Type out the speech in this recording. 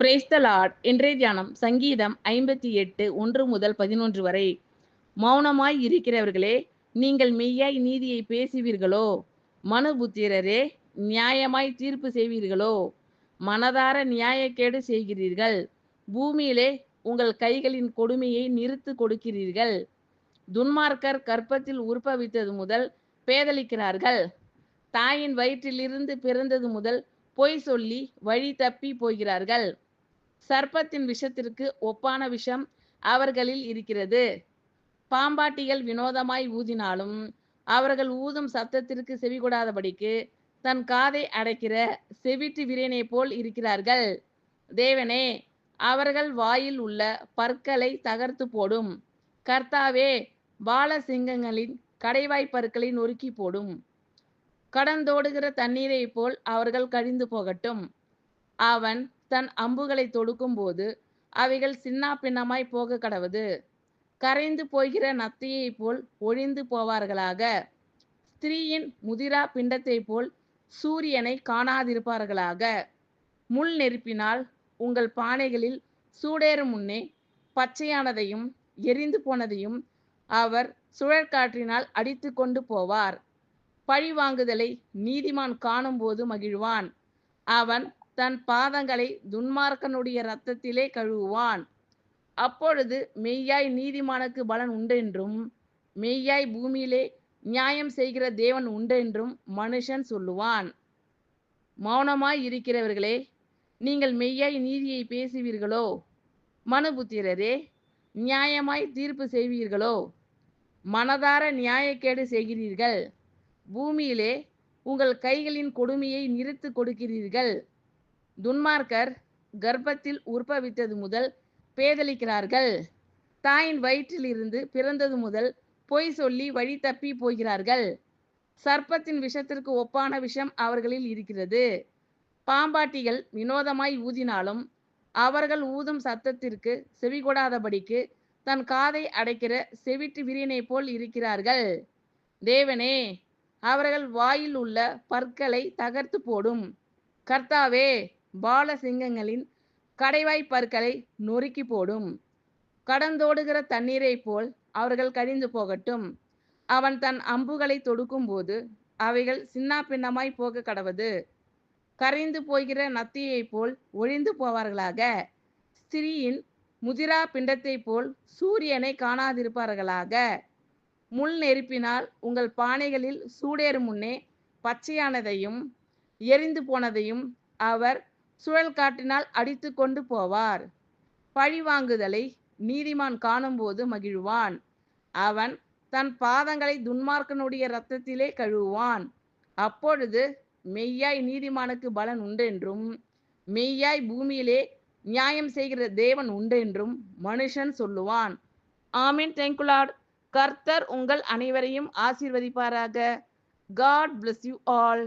Praise the Lord. இன்றைய தியானம் சங்கீதம் 58 1 முதல் 11 வரை. மௌனமாய் இருக்கிறவர்களே, நீங்கள் மெய்யாய் நீதியை பேசுவீர்களோ? மனுபுத்திரரே, நியாயமாய் தீர்ப்பு செய்வீர்களோ? மனதார நியாயக்கேடு செய்கிறீர்கள். பூமியிலே உங்கள் கைகளின் கொடுமையை நிறுத்து கொடுக்கிறீர்கள். துன்மார்க்கர் கர்ப்பத்தில் உற்பவித்தது முதல் பேதலிக்கிறார்கள். தாயின் வயிற்றிலிருந்து பிறந்தது முதல் பொய் சொல்லி வழி தப்பி போகிறார்கள். சர்ப்பத்தின் விஷத்திற்கு ஒப்பான விஷம் அவர்களில் இருக்கிறது. பாம்பாட்டிகள் வினோதமாய் ஊதினாலும் அவர்கள் ஊதும் சத்தத்திற்கு செவிகொடாதபடிக்கு தன் காதை அடைக்கிற செவிட்டு விரியனை போல் இருக்கிறார்கள். தேவனே, அவர்கள் வாயில் உள்ள பற்களை தகர்த்து போடும். கர்த்தாவே, பாலசிங்கங்களின் கடைவாய் பற்களை நொறுக்கி போடும். கடந்தோடுகிற தண்ணீரை போல் அவர்கள் கழிந்து போகட்டும். அவன் தன் அம்புகளை தொடுக்கும் போது அவைகள் சின்னா பின்னமாய் போக கடவது. கரைந்து போகிற நத்தையை போல் ஒழிந்து போவார்களாக. ஸ்திரீயின் முதிரா பிண்டத்தை போல் சூரியனை காணாதிருப்பார்களாக. முள் நெருப்பினால் உங்கள் பானைகளில் சூடேறும் முன்னே பச்சையானதையும் எரிந்து போனதையும் அவர் சுழற்காற்றினால் அடித்து கொண்டு போவார். பழிவாங்குதலை நீதிமான் காணும் போது மகிழ்வான். அவன் தன் பாதங்களை துன்மார்க்கனுடைய இரத்தத்திலே கழுவுவான். அப்பொழுது மெய்யாய் நீதிமானுக்கு பலன் உண்டென்றும் மெய்யாய் பூமியிலே நியாயம் செய்கிற தேவன் உண்டென்றும் மனுஷன் சொல்லுவான். மௌனமாய் இருக்கிறவர்களே, நீங்கள் மெய்யாய் நீதியை பேசுவீர்களோ? மனுபுத்திரரே, நியாயமாய் தீர்ப்பு செய்வீர்களோ? மனதார நியாயக்கேடு செய்கிறீர்கள். பூமியிலே உங்கள் கைகளின் கொடுமையை நிறுத்து கொடுக்கிறீர்கள். துன்மார்க்கர் கர்ப்பத்தில் உற்பவித்தது முதல் பேதலிக்கிறார்கள். தாயின் வயிற்றிலிருந்து பிறந்தது முதல் பொய் சொல்லி வழி தப்பி போகிறார்கள். சர்ப்பத்தின் விஷத்திற்கு ஒப்பான விஷம் அவர்களில் இருக்கிறது. பாம்பாட்டிகள் வினோதமாய் ஊதினாலும் அவர்கள் ஊதும் சத்தத்திற்கு செவிகொடாதபடிக்கு தன் காதை அடைக்கிற செவிட்டு விரியனை போல் இருக்கிறார்கள். தேவனே, அவர்கள் வாயில் உள்ள பற்களை தகர்த்து போடும். கர்த்தாவே, பாலசிங்கங்களின் கடைவாய் பற்களை நொறுக்கி போடும். கடந்தோடுகிற தண்ணீரை போல் அவர்கள் கழிந்து போகட்டும். அவன் தன் அம்புகளை தொடுக்கும் போது அவைகள் சின்னா பின்னமாய் போக கடவது. கரைந்து போகிற நத்தியை போல் ஒழிந்து போவார்களாக. ஸ்திரீயின் முதிரா பிண்டத்தை போல் சூரியனை காணாதிருப்பார்களாக. முள் நெருப்பினால் உங்கள் பானைகளில் சூடேறும் முன்னே பச்சையானதையும் எரிந்து போனதையும் அவர் சுழல் காற்றினால் அடித்து கொண்டு போவார். பழிவாங்குதலை நீதிமான் காணும்போது மகிழ்வான். அவன் தன் பாதங்களை துன்மார்க்கனுடைய இரத்தத்திலே கழுவுவான். அப்பொழுது மெய்யாய் நீதிமானுக்கு பலன் உண்டென்றும் மெய்யாய் பூமியிலே நியாயம் செய்கிற தேவன் உண்டென்றும் மனுஷன் சொல்லுவான். ஆமீன். Thank you Lord. கர்த்தர் உங்கள் அனைவரையும் ஆசீர்வதிப்பாராக. God bless you all.